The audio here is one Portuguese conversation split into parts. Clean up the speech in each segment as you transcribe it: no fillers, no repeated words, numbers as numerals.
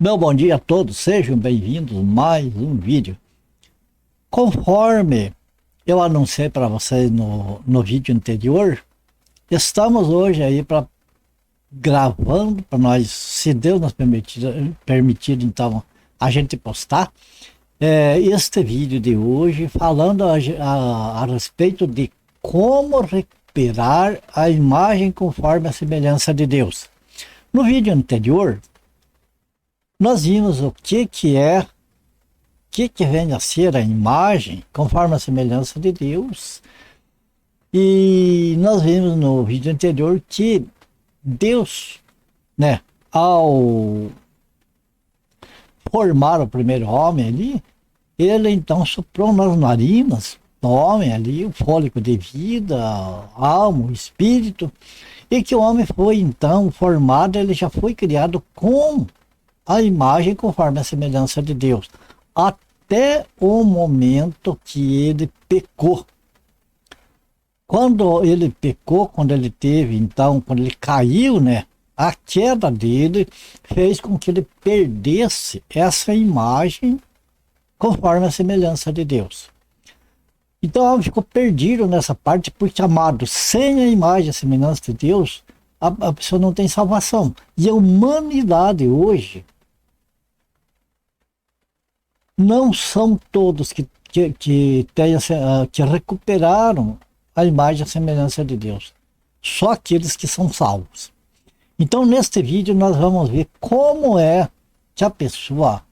Meu bom dia a todos, sejam bem-vindos a mais um vídeo. Conforme eu anunciei para vocês no vídeo anterior, estamos hoje aí para gravando para nós, se Deus nos permitir então a gente postar este vídeo de hoje falando a respeito de como recuperar a imagem conforme a semelhança de Deus. No vídeo anterior nós vimos o que vem a ser a imagem conforme a semelhança de Deus. E nós vimos no vídeo anterior que Deus, ao formar o primeiro homem ali, ele então soprou nas narinas do homem ali o fôlego de vida, a alma, o espírito, e que o homem foi então formado, ele já foi criado com a imagem conforme a semelhança de Deus, até o momento que ele pecou. Quando ele pecou, quando ele caiu, a queda dele fez com que ele perdesse essa imagem conforme a semelhança de Deus. Então o homem ficou perdido nessa parte, porque, amado, sem a imagem e a semelhança de Deus, a pessoa não tem salvação. E a humanidade hoje, não são todos que recuperaram a imagem e a semelhança de Deus. Só aqueles que são salvos. Então, neste vídeo, nós vamos ver como é que a pessoa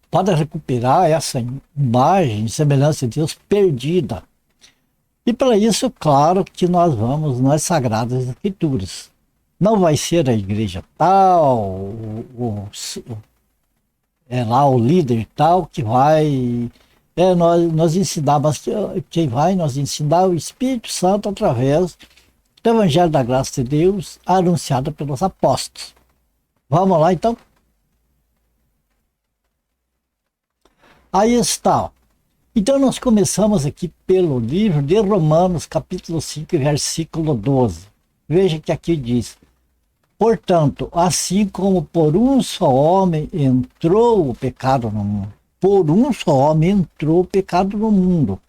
pode recuperar essa imagem e semelhança de Deus perdida. E para isso, claro que nós vamos nas Sagradas Escrituras. Não vai ser a igreja tal, o líder tal que vai nós ensinar, mas quem vai nos ensinar o Espírito Santo através do Evangelho da Graça de Deus anunciado pelos apóstolos. Vamos lá então? Aí está. Então nós começamos aqui pelo livro de Romanos, capítulo 5, versículo 12. Veja que aqui diz: portanto, assim como por um só homem entrou o pecado no mundo, por um só homem entrou o pecado no mundo,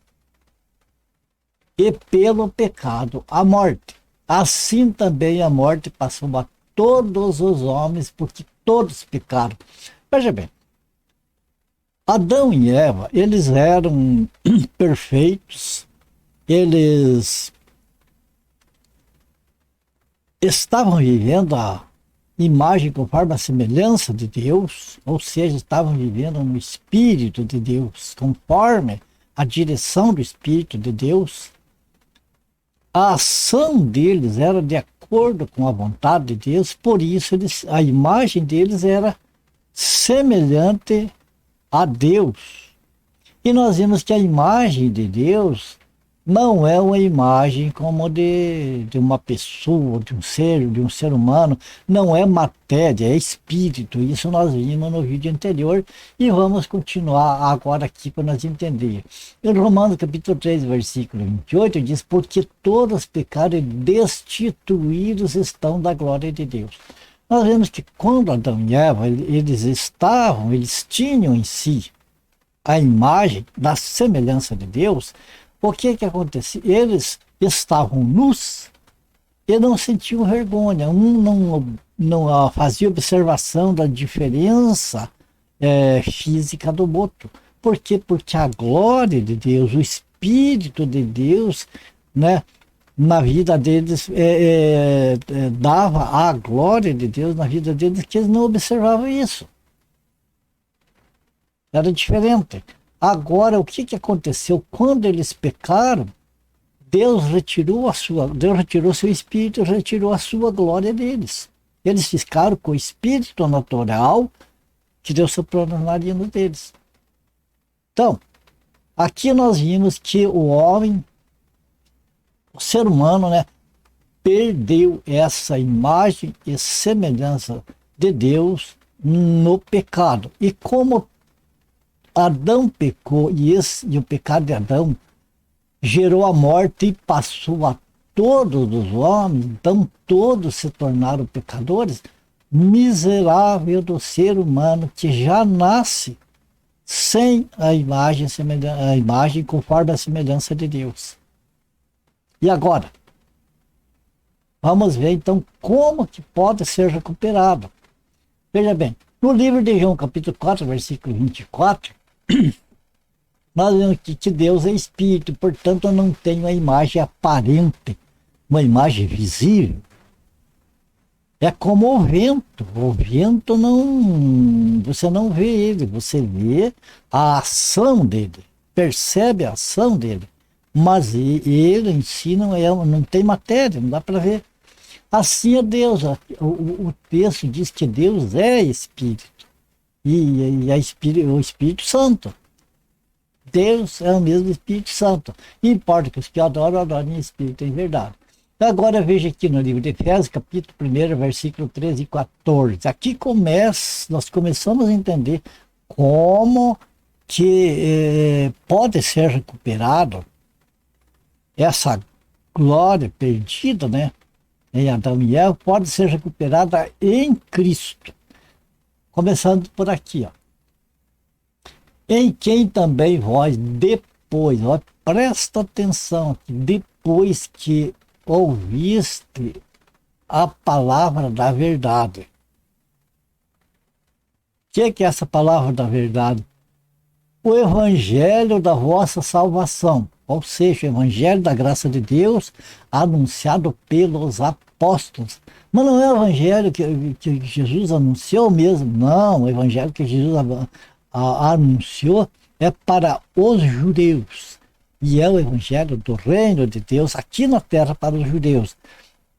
e pelo pecado a morte. Assim também a morte passou a todos os homens, porque todos pecaram. Veja bem, Adão e Eva, eles eram perfeitos, eles estavam vivendo a imagem conforme a semelhança de Deus, ou seja, estavam vivendo no Espírito de Deus, conforme a direção do Espírito de Deus. A ação deles era de acordo com a vontade de Deus, por isso a imagem deles era semelhante a Deus. E nós vimos que a imagem de Deus não é uma imagem como de uma pessoa, de um ser humano, não é matéria, é espírito. Isso nós vimos no vídeo anterior e vamos continuar agora aqui para nós entender. Em Romanos capítulo 3, versículo 28, diz: porque todos pecaram e destituídos estão da glória de Deus. Nós vemos que quando Adão e Eva, eles tinham em si a imagem da semelhança de Deus. O que acontecia? Eles estavam nus e não sentiam vergonha. Não fazia observação da diferença física do outro. Por quê? Porque a glória de Deus, o Espírito de Deus, na vida deles, dava a glória de Deus na vida deles, que eles não observavam isso. Era diferente. Agora, o que aconteceu? Quando eles pecaram, Deus retirou seu espírito, retirou a sua glória deles. Eles ficaram com o espírito natural que Deus soprou nas narinas deles. Então, aqui nós vimos que o ser humano, perdeu essa imagem e semelhança de Deus no pecado. E como Adão pecou, e o pecado de Adão gerou a morte e passou a todos os homens, então todos se tornaram pecadores, miserável do ser humano que já nasce sem a imagem conforme a semelhança de Deus. E agora? Vamos ver então como que pode ser recuperado. Veja bem, no livro de João, capítulo 4, versículo 24, nós vemos que Deus é espírito, portanto eu não tenho a imagem aparente, uma imagem visível. É como o vento não, você não vê ele, você vê a ação dele, percebe a ação dele, mas ele em si não tem matéria, não dá para ver. Assim é Deus, o texto diz que Deus é Espírito, e o Espírito Santo. Deus é o mesmo Espírito Santo. E importa que os que adoram, adorem em Espírito e em verdade. Agora veja aqui no livro de Efésios, capítulo 1, versículo 13 e 14. Aqui nós começamos a entender como que pode ser recuperado essa glória perdida, né? Em Adão e Eva, pode ser recuperada em Cristo. Começando por aqui, ó. Em quem também vós depois, ó, presta atenção aqui, depois que ouviste a palavra da verdade. O que é essa palavra da verdade? O evangelho da vossa salvação, ou seja, o evangelho da graça de Deus anunciado pelos apóstolos. Mas não é o evangelho que Jesus anunciou mesmo, não, o evangelho que Jesus anunciou é para os judeus. E é o evangelho do reino de Deus aqui na terra para os judeus.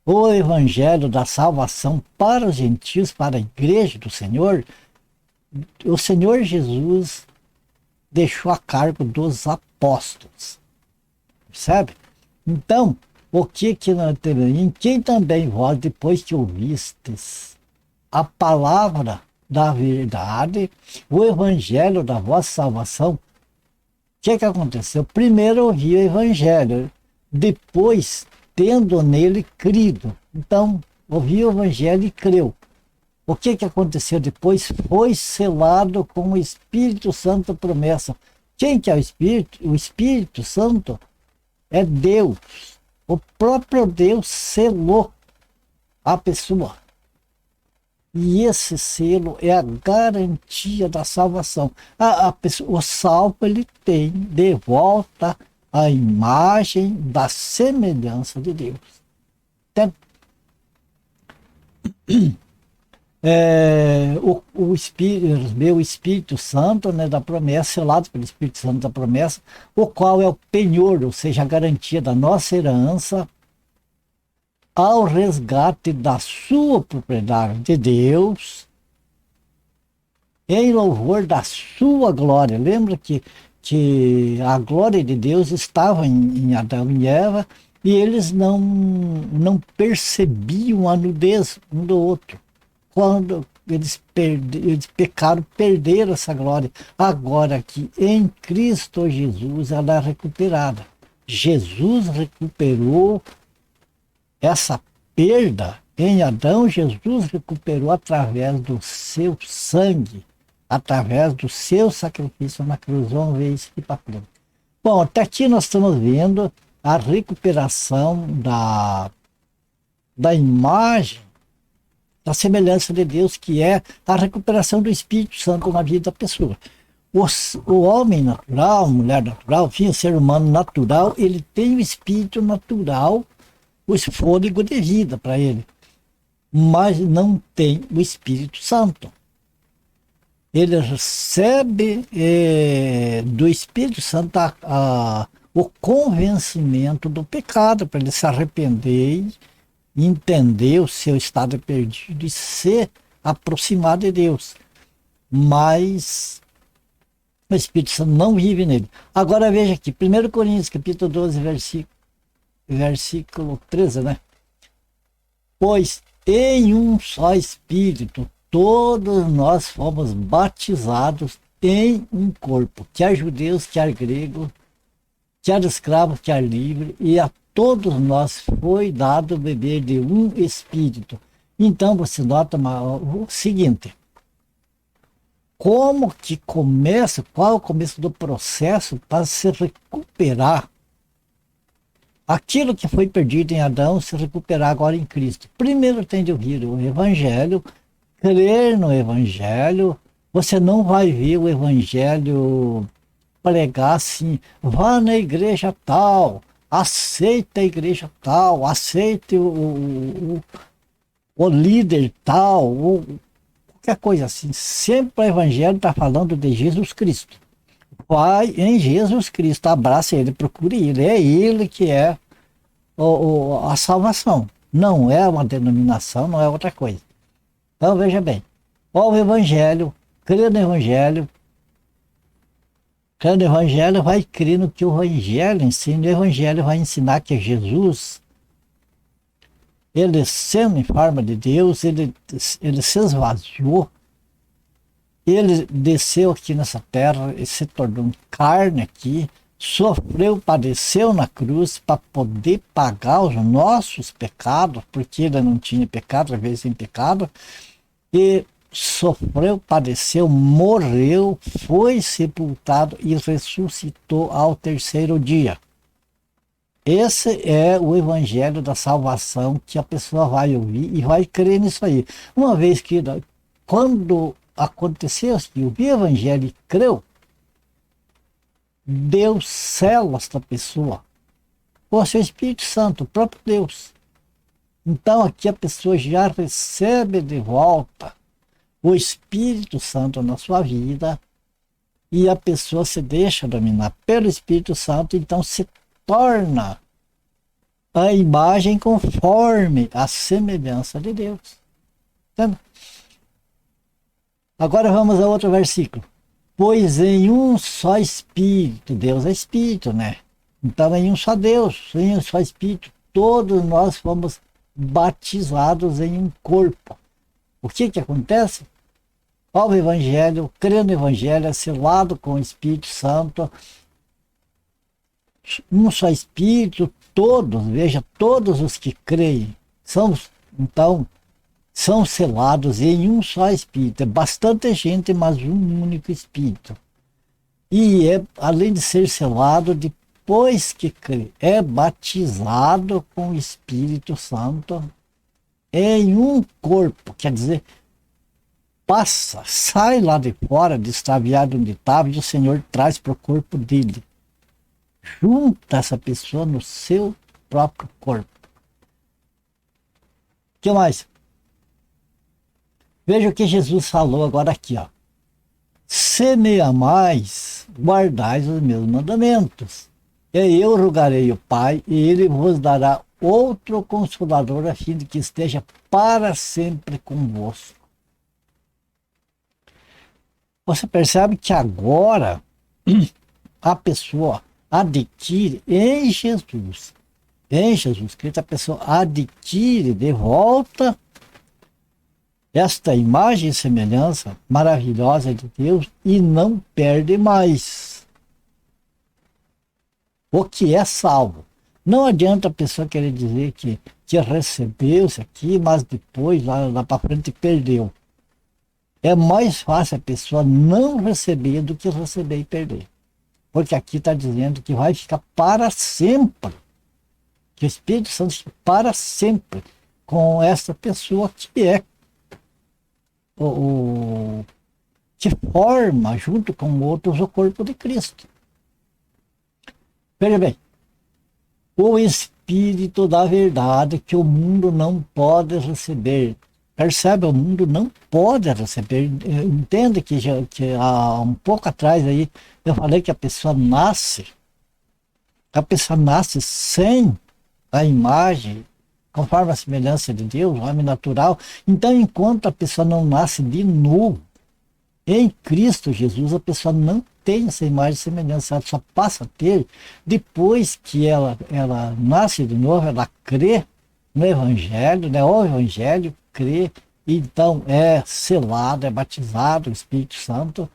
O evangelho da salvação para os gentios, para a igreja do Senhor, o Senhor Jesus deixou a cargo dos apóstolos. Percebe? Então, o que nós temos? Em quem também vós, depois que ouvistes a palavra da verdade, o evangelho da vossa salvação, o que aconteceu? Primeiro ouvi o evangelho, depois tendo nele crido. Então, ouvi o evangelho e creu. O que aconteceu depois? Foi selado com o Espírito Santo promessa. Quem que é o Espírito? O Espírito Santo é Deus. O próprio Deus selou a pessoa. E esse selo é a garantia da salvação. O salvo, ele tem de volta a imagem da semelhança de Deus. Então, o Espírito Santo, né, da promessa, selado pelo Espírito Santo da promessa, o qual é o penhor, ou seja, a garantia da nossa herança, ao resgate da sua propriedade de Deus, em louvor da sua glória. Lembra que a glória de Deus estava em Adão e Eva, e eles não percebiam a nudez um do outro. Quando eles pecaram, perderam essa glória. Agora que em Cristo Jesus ela é recuperada. Jesus recuperou essa perda em Adão. Jesus recuperou através do seu sangue, através do seu sacrifício na cruz. Vamos ver isso aqui para frente. Bom, até aqui nós estamos vendo a recuperação da imagem, da semelhança de Deus, que é a recuperação do Espírito Santo na vida da pessoa. O homem natural, a mulher natural, enfim, o ser humano natural, ele tem o espírito natural, o fôlego de vida para ele, mas não tem o Espírito Santo. Ele recebe do Espírito Santo o convencimento do pecado, para ele se arrepender, entender o seu estado perdido e se aproximar de Deus. Mas o Espírito Santo não vive nele. Agora veja aqui, 1 Coríntios capítulo 12, versículo 13, né? Pois em um só Espírito todos nós fomos batizados em um corpo, quer judeus, quer gregos, quer escravos, quer livre, e a todos nós foi dado beber de um Espírito. Então você nota o seguinte, como que começa, qual é o começo do processo para se recuperar aquilo que foi perdido em Adão, se recuperar agora em Cristo. Primeiro tem de ouvir o Evangelho, crer no Evangelho. Você não vai ver o Evangelho pregar assim, vá na igreja tal, aceita a igreja tal, aceite o líder tal, ou qualquer coisa assim. Sempre o Evangelho está falando de Jesus Cristo. Vai em Jesus Cristo, abraça ele, procure ele. É ele que é a salvação. Não é uma denominação, não é outra coisa. Então veja bem, o Evangelho, crê no Evangelho, crê no Evangelho, vai crer no que o Evangelho ensina. O Evangelho vai ensinar que Jesus, ele sendo em forma de Deus, ele se esvaziou, ele desceu aqui nessa terra e se tornou carne aqui, sofreu, padeceu na cruz para poder pagar os nossos pecados, porque ele não tinha pecado, às vezes sem pecado, e sofreu, padeceu, morreu, foi sepultado e ressuscitou ao terceiro dia. Esse é o evangelho da salvação que a pessoa vai ouvir e vai crer nisso aí. Uma vez que, quando aconteceu assim, ouviu o evangelho e creu, Deus sela esta pessoa com o seu Espírito Santo, o próprio Deus. Então aqui a pessoa já recebe de volta o Espírito Santo na sua vida e a pessoa se deixa dominar pelo Espírito Santo, então se torna a imagem conforme a semelhança de Deus. Entende? Agora vamos a outro versículo. Pois em um só Espírito, Deus é Espírito, né? Então em um só Deus, em um só Espírito, todos nós fomos batizados em um corpo. O que acontece? Ao Evangelho, crê no Evangelho, é selado com o Espírito Santo, um só Espírito, todos, veja, todos os que creem, então, são selados em um só Espírito. É bastante gente, mas um único Espírito. E além de ser selado, depois que crê, é batizado com o Espírito Santo em um corpo, quer dizer, sai lá de fora, de extraviado onde estava, e o Senhor traz para o corpo dele. Junta essa pessoa no seu próprio corpo. O que mais? Veja o que Jesus falou agora aqui, ó. Se me amais, guardais os meus mandamentos. E eu rogarei o Pai, e ele vos dará outro Consolador, a fim de que esteja para sempre convosco. Você percebe que agora a pessoa adquire em Jesus Cristo, a pessoa adquire de volta esta imagem e semelhança maravilhosa de Deus e não perde mais. O que é salvo. Não adianta a pessoa querer dizer que recebeu isso aqui, mas depois, lá para frente, perdeu. É mais fácil a pessoa não receber do que receber e perder. Porque aqui está dizendo que vai ficar para sempre. Que o Espírito Santo está para sempre com essa pessoa que é que forma, junto com outros, o corpo de Cristo. Veja bem, o Espírito da verdade que o mundo não pode receber. Percebe? O mundo não pode receber. Entende que há um pouco atrás aí eu falei que a pessoa nasce sem a imagem, conforme a semelhança de Deus, o homem natural. Então, enquanto a pessoa não nasce de novo, em Cristo Jesus, a pessoa não tem essa imagem e semelhança, ela só passa a ter depois que ela nasce de novo, ela crê no Evangelho, né? O Evangelho, crê, então é selado, é batizado o Espírito Santo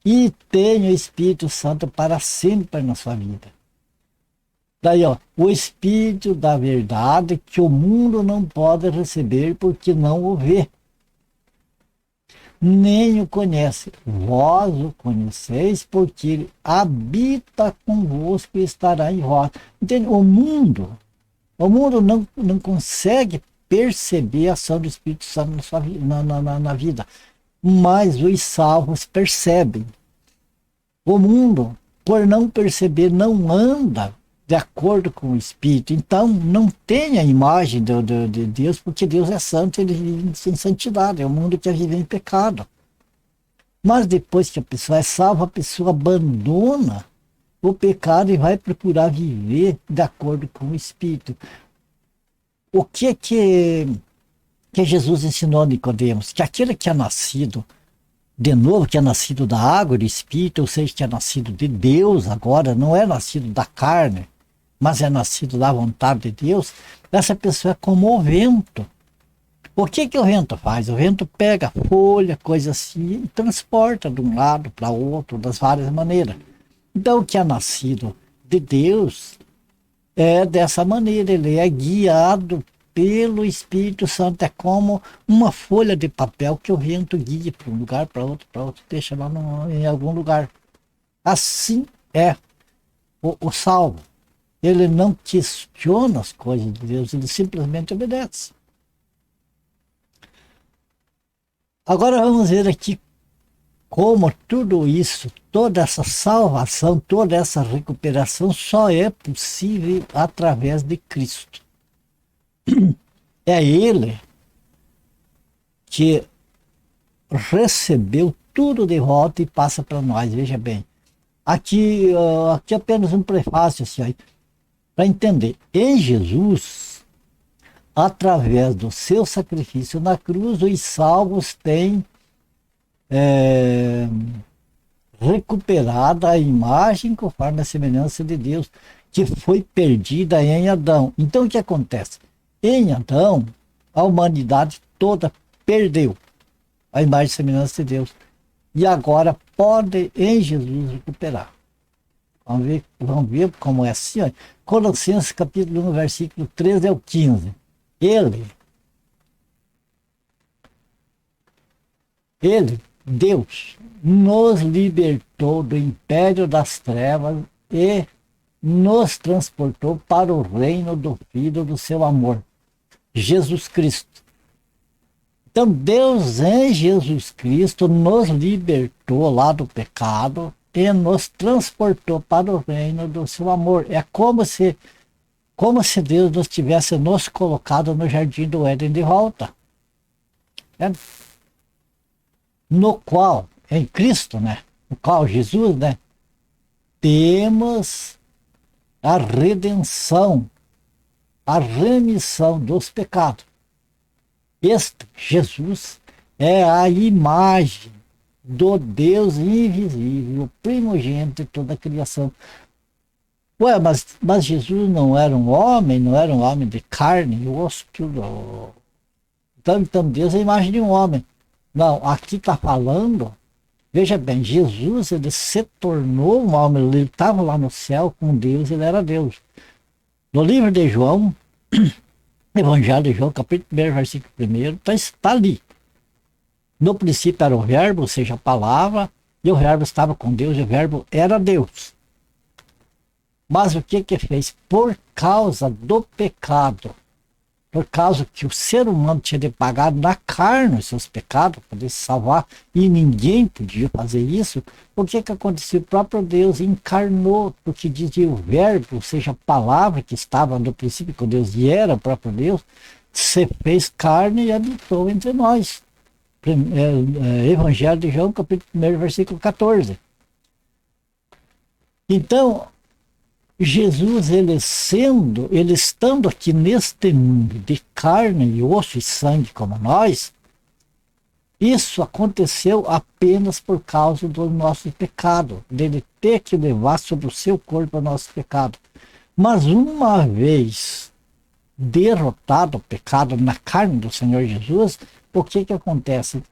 e tem o Espírito Santo para sempre na sua vida. Daí, ó, o Espírito da verdade que o mundo não pode receber porque não o vê, nem o conhece. Vós o conheceis porque ele habita convosco e estará em vós. Entende? O mundo não consegue perceber a ação do Espírito Santo na vida, mas os salvos percebem. O mundo, por não perceber, não anda de acordo com o Espírito. Então, não tem a imagem de Deus, porque Deus é santo, ele vive em santidade. É o mundo que vive em pecado. Mas depois que a pessoa é salva, a pessoa abandona o pecado e vai procurar viver de acordo com o Espírito. O que Jesus ensinou a Nicodemos? Que aquele que é nascido de novo, que é nascido da água e do Espírito, ou seja, que é nascido de Deus agora, não é nascido da carne, mas é nascido da vontade de Deus, essa pessoa é como o vento. O que o vento faz? O vento pega folha, coisa assim, e transporta de um lado para outro, das várias maneiras. Então, o que é nascido de Deus é dessa maneira, ele é guiado pelo Espírito Santo. É como uma folha de papel que o vento guia para um lugar, para outro, deixa lá em algum lugar. Assim é o salvo. Ele não questiona as coisas de Deus, ele simplesmente obedece. Agora vamos ver aqui como tudo isso, toda essa salvação, toda essa recuperação só é possível através de Cristo. É Ele que recebeu tudo de volta e passa para nós. Veja bem, aqui apenas um prefácio assim, para entender. Em Jesus, através do seu sacrifício na cruz, os salvos têm recuperado a imagem conforme a semelhança de Deus, que foi perdida em Adão. Então o que acontece? Em Adão, a humanidade toda perdeu a imagem e semelhança de Deus. E agora pode em Jesus recuperar. Vamos ver como é assim. Ó. Colossenses capítulo 1, versículo 13 ao 15. Ele, Deus, nos libertou do império das trevas e nos transportou para o reino do Filho do seu amor, Jesus Cristo. Então Deus em Jesus Cristo nos libertou lá do pecado e nos transportou para o reino do seu amor. É como se Deus nos tivesse nos colocado no jardim do Éden de volta. No qual, em Cristo, né? No qual Jesus, né? Temos a redenção, a remissão dos pecados. Este Jesus é a imagem do Deus invisível, o primogênito de toda a criação. Ué, mas Jesus não era um homem de carne e osso, tudo. Então Deus é a imagem de um homem. Não, aqui está falando, veja bem, Jesus ele se tornou um homem, ele estava lá no céu com Deus, ele era Deus. No livro de João, Evangelho de João, capítulo 1, versículo 1, está ali. No princípio era o verbo, ou seja, a palavra, e o verbo estava com Deus, e o verbo era Deus. Mas o que fez? Por causa do pecado, por causa que o ser humano tinha de pagar na carne os seus pecados para poder se salvar, e ninguém podia fazer isso, o que aconteceu? O próprio Deus encarnou, porque dizia o verbo, ou seja, a palavra que estava no princípio com Deus e era o próprio Deus, se fez carne e habitou entre nós. Evangelho de João, capítulo 1, versículo 14. Então, Jesus, ele estando aqui neste mundo de carne e osso e sangue como nós, isso aconteceu apenas por causa do nosso pecado, dele ter que levar sobre o seu corpo o nosso pecado. Mas uma vez derrotado o pecado na carne do Senhor Jesus, o que acontece?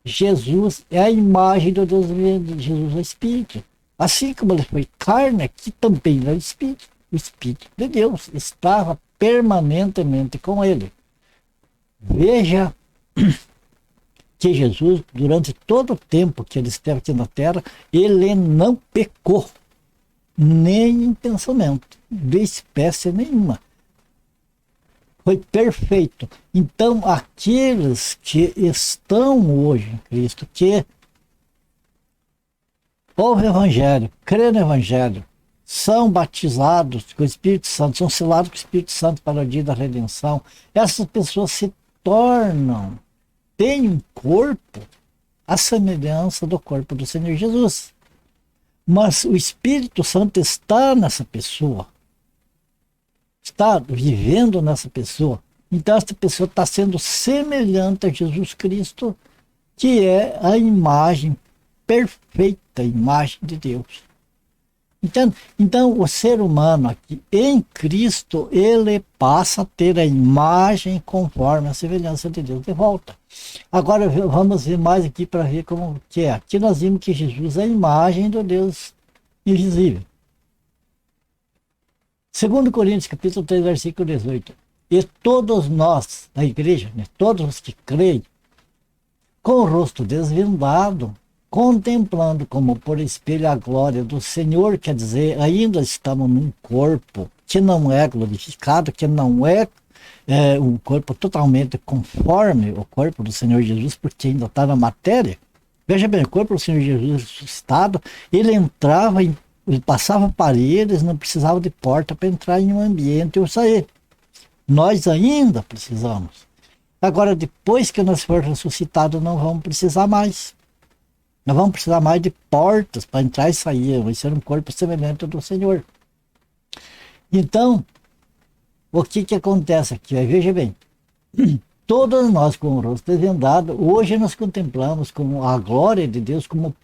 Jesus é a imagem do Deus vivente, Jesus é Espírito. Assim como ele foi carne, aqui também era Espírito. O Espírito de Deus estava permanentemente com ele. Veja que Jesus, durante todo o tempo que ele esteve aqui na terra, ele não pecou, nem em pensamento, de espécie nenhuma. Foi perfeito. Então, aqueles que estão hoje em Cristo, que ouvem o Evangelho, creem no Evangelho, são batizados com o Espírito Santo, são selados com o Espírito Santo para o dia da redenção, essas pessoas se tornam, têm um corpo à semelhança do corpo do Senhor Jesus. Mas o Espírito Santo está nessa pessoa, está vivendo nessa pessoa. Então essa pessoa está sendo semelhante a Jesus Cristo, que é a imagem perfeita, a imagem de Deus. Então o ser humano aqui em Cristo, ele passa a ter a imagem conforme a semelhança de Deus de volta. Agora vamos ver mais aqui para ver como que é. Aqui nós vimos que Jesus é a imagem do Deus invisível. 2 Coríntios capítulo 3, versículo 18. E todos nós, da igreja, né, todos os que creem, com o rosto desvendado, contemplando como por espelho a glória do Senhor, quer dizer, ainda estamos num corpo que não é glorificado, que não é um corpo totalmente conforme o corpo do Senhor Jesus, porque ainda está na matéria. Veja bem, o corpo do Senhor Jesus ressuscitado, ele entrava, ele passava paredes, não precisava de porta para entrar em um ambiente ou sair. Nós ainda precisamos. Agora, depois que nós formos ressuscitados, não vamos precisar mais. Não vamos precisar mais de portas para entrar e sair. Vai ser um corpo semelhante ao do Senhor. Então, o que acontece aqui? Veja bem, todos nós com o rosto desvendado, hoje nós contemplamos como a glória de Deus como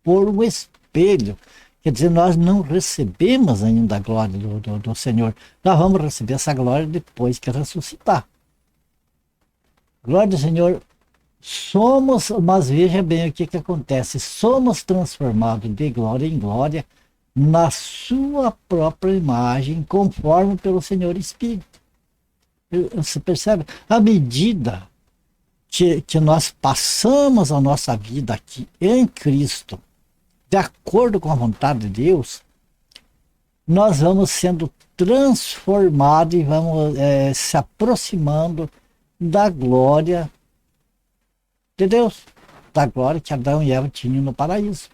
por um espelho. Quer dizer, nós não recebemos ainda a glória do Senhor. Nós vamos receber essa glória depois que ressuscitar. Glória do Senhor. Somos, mas veja bem o que acontece. Somos transformados de glória em glória na sua própria imagem, conforme pelo Senhor Espírito. Você percebe? À medida que nós passamos a nossa vida aqui em Cristo, de acordo com a vontade de Deus, nós vamos sendo transformados e vamos se aproximando da glória de Deus, da glória que Adão e Eva tinham no paraíso.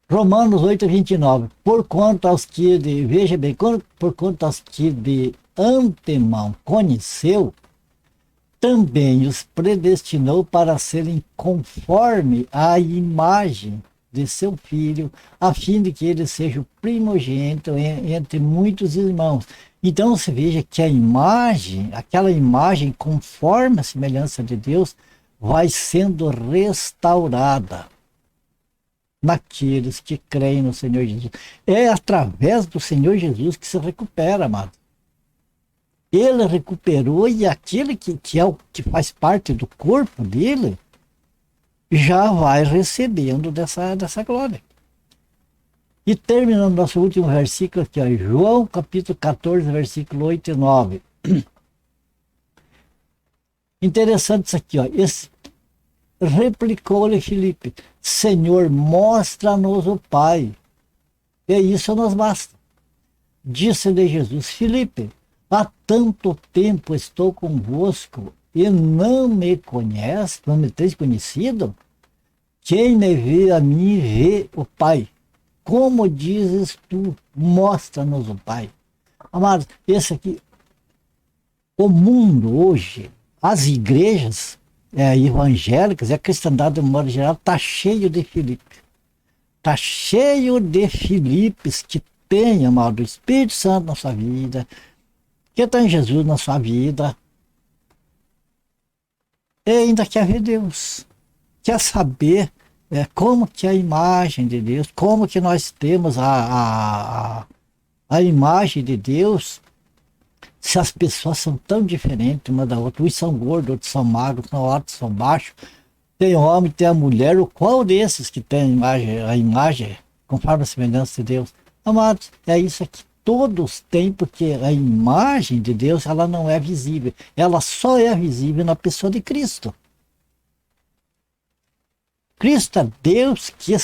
Romanos 8, 29. Porquanto aos que, veja bem, porquanto aos que de antemão conheceu, também os predestinou para serem conforme à imagem de seu filho, a fim de que ele seja o primogênito entre muitos irmãos. Então você veja que a imagem, aquela imagem conforme a semelhança de Deus, vai sendo restaurada naqueles que creem no Senhor Jesus. É através do Senhor Jesus que se recupera, amado. Ele recuperou e aquele que faz parte do corpo dele já vai recebendo dessa glória. E terminando nosso último versículo aqui, ó, João capítulo 14, versículo 8 e 9. Interessante isso aqui, ó. Replicou-lhe Filipe: Senhor, mostra-nos o Pai, e isso nos basta. Disse-lhe Jesus: Filipe, há tanto tempo estou convosco e não me conhece, não me tens conhecido? Quem me vê a mim vê o Pai. Como dizes tu, mostra-nos o Pai. Amados, esse aqui, o mundo hoje, as igrejas evangélicas e a cristandade de modo geral está cheio de Filipe. Está cheio de Filipes que tem, amado, o Espírito Santo na sua vida, que tem Jesus na sua vida, e ainda quer ver Deus, quer saber como que é a imagem de Deus, como que nós temos a imagem de Deus, se as pessoas são tão diferentes uma da outra, uns são gordos, outros são magros, outros são baixos, Tem o homem, tem a mulher, o qual desses que tem a imagem conforme a semelhança de Deus? Amados, é isso aqui. Todos têm, porque a imagem de Deus, ela não é visível. Ela só é visível na pessoa de Cristo. Cristo é Deus que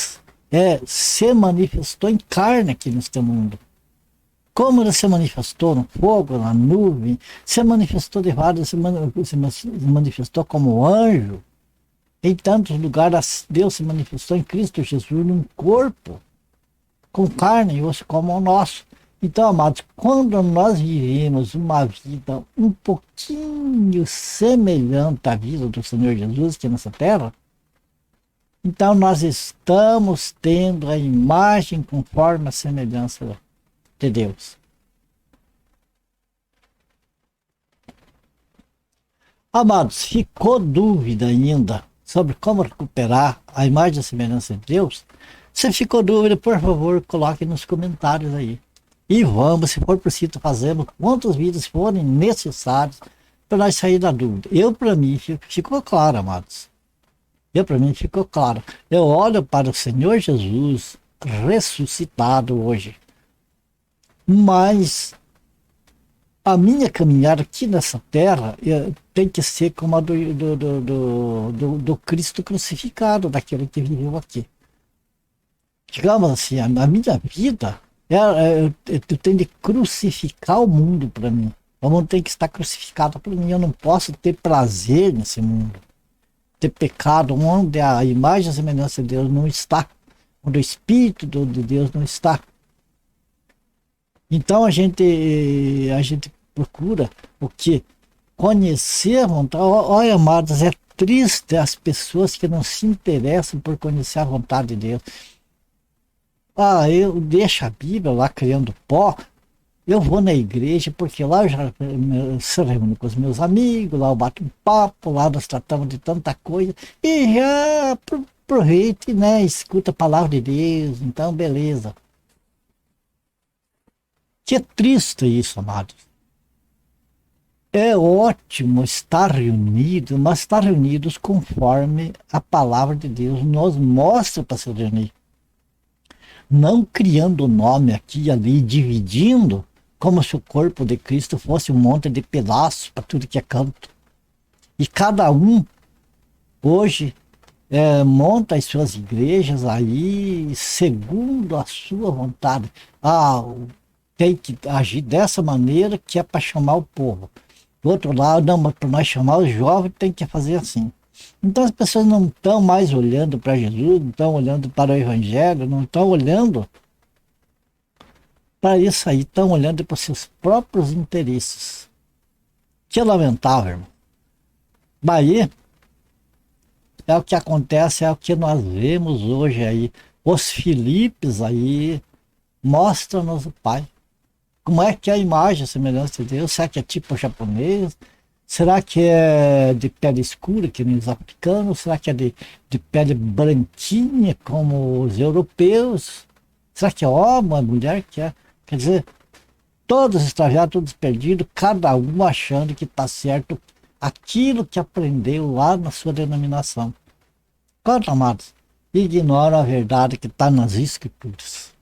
se manifestou em carne aqui neste mundo. Como ele se manifestou no fogo, na nuvem, se manifestou de vários, se manifestou como anjo. Em tantos lugares, Deus se manifestou em Cristo Jesus num corpo, com carne e osso como o nosso. Então, amados, quando nós vivemos uma vida um pouquinho semelhante à vida do Senhor Jesus aqui nessa terra, então nós estamos tendo a imagem conforme a semelhança de Deus. Amados, ficou dúvida ainda sobre como recuperar a imagem e a semelhança de Deus? Se ficou dúvida, por favor, coloque nos comentários aí. E vamos, se for preciso, fazemos quantos vídeos forem necessários para nós sair da dúvida. Para mim, ficou claro, amados. Para mim, ficou claro. Eu olho para o Senhor Jesus ressuscitado hoje. Mas a minha caminhada aqui nessa terra tem que ser como a do Cristo crucificado, daquele que viveu aqui. Digamos assim, a minha vida, eu tenho de crucificar o mundo para mim. O mundo tem que estar crucificado para mim. Eu não posso ter prazer nesse mundo. Ter pecado onde a imagem e a semelhança de Deus não está. Onde o Espírito de Deus não está. Então a gente procura o que? Conhecer a vontade. Olha, amados, é triste as pessoas que não se interessam por conhecer a vontade de Deus. Eu deixo a Bíblia lá criando pó, eu vou na igreja, porque lá eu já se reúno com os meus amigos, lá eu bato um papo, lá nós tratamos de tanta coisa, e já aproveita, né, escuta a palavra de Deus, então beleza. Que é triste isso, amados. É ótimo estar reunido, mas estar reunidos conforme a palavra de Deus nos mostra para se reunir. Não criando nome aqui e ali, dividindo, como se o corpo de Cristo fosse um monte de pedaços para tudo que é canto. E cada um, hoje, monta as suas igrejas aí, segundo a sua vontade. Tem que agir dessa maneira que é para chamar o povo. Do outro lado, não, mas para nós chamar os jovens tem que fazer assim. Então as pessoas não estão mais olhando para Jesus, não estão olhando para o Evangelho, não estão olhando para isso aí, estão olhando para os seus próprios interesses. Que lamentável, irmão. Bahia é o que acontece, é o que nós vemos hoje aí. Os Filipes aí mostram-nos o Pai. Como é que é a imagem, a semelhança de Deus? Será que é tipo japonês? Será que é de pele escura, que nem os africanos? Será que é de pele branquinha, como os europeus? Será que é homem, mulher que é? Quer dizer, todos extraviados, todos perdidos, cada um achando que está certo aquilo que aprendeu lá na sua denominação. Quanto, amados, ignoram a verdade que está nas Escrituras.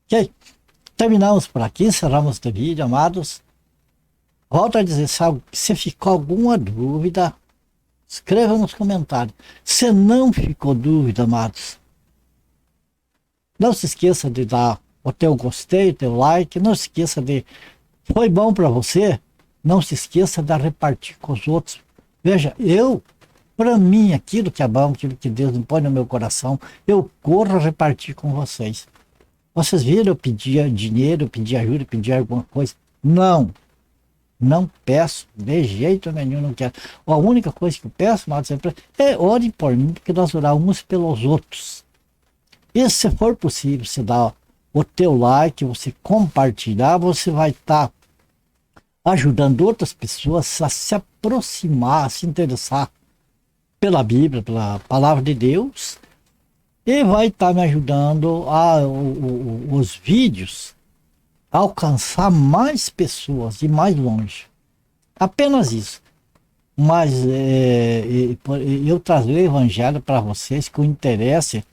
Ok? Terminamos por aqui, encerramos o vídeo, amados. Volto a dizer, se ficou alguma dúvida, escreva nos comentários. Se não ficou dúvida, amados, não se esqueça de dar o teu gostei, o teu like. Não se esqueça de... Foi bom para você? Não se esqueça de repartir com os outros. Veja, para mim, aquilo que é bom, aquilo que Deus põe no meu coração, eu corro a repartir com vocês. Vocês viram eu pedir dinheiro, eu pedir ajuda, eu pedir alguma coisa? Não peço, de jeito nenhum, não quero. A única coisa que eu peço, mas sempre, ore por mim, porque nós oramos uns pelos outros. E se for possível, você dá o teu like, você compartilhar, você vai estar ajudando outras pessoas a se aproximar, a se interessar pela Bíblia, pela palavra de Deus, e vai estar me ajudando os vídeos alcançar mais pessoas e mais longe. Apenas isso. Mas eu trazer o evangelho para vocês com interesse,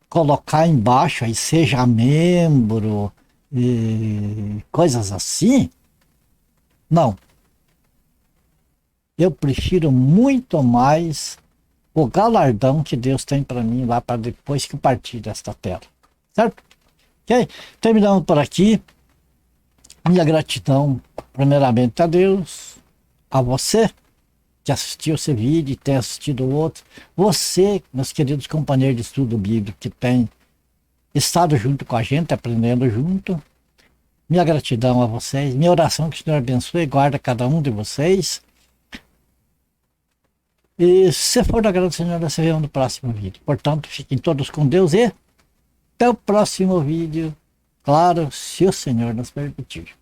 colocar embaixo aí, seja membro, coisas assim, não. Eu prefiro muito mais o galardão que Deus tem para mim lá para depois que eu partir desta terra. Certo? Ok? Terminamos por aqui. Minha gratidão, primeiramente a Deus, a você que assistiu esse vídeo e tem assistido o outro. Você, meus queridos companheiros de estudo bíblico, que tem estado junto com a gente, aprendendo junto. Minha gratidão a vocês. Minha oração que o Senhor abençoe e guarda cada um de vocês. E se for da graça do Senhor, nós vemos no próximo vídeo. Portanto, fiquem todos com Deus e até o próximo vídeo. Claro, se o Senhor nos permitir.